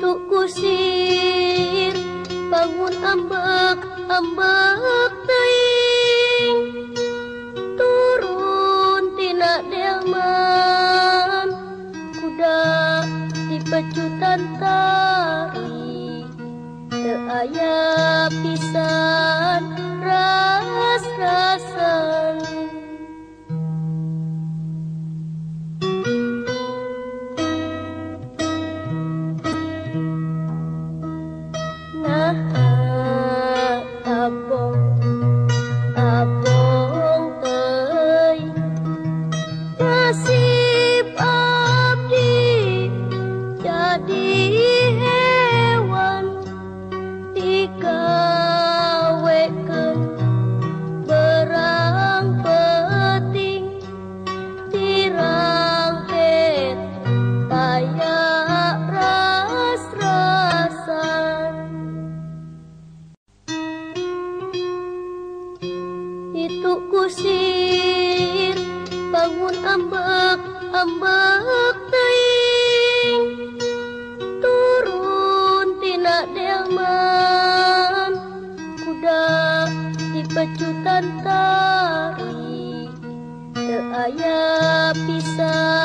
Itu kusir bangun ambek teuing turun tina delman kuda di pecutan tarik teu aya pisan ras-rasan. Abong teuing nasib abdi jadi hewan digawekeun berang penting dirangket taya ras-rasan. Itu kusir bangun ambek teuing turun tina delman kuda di pecutan tarik teu aya pisan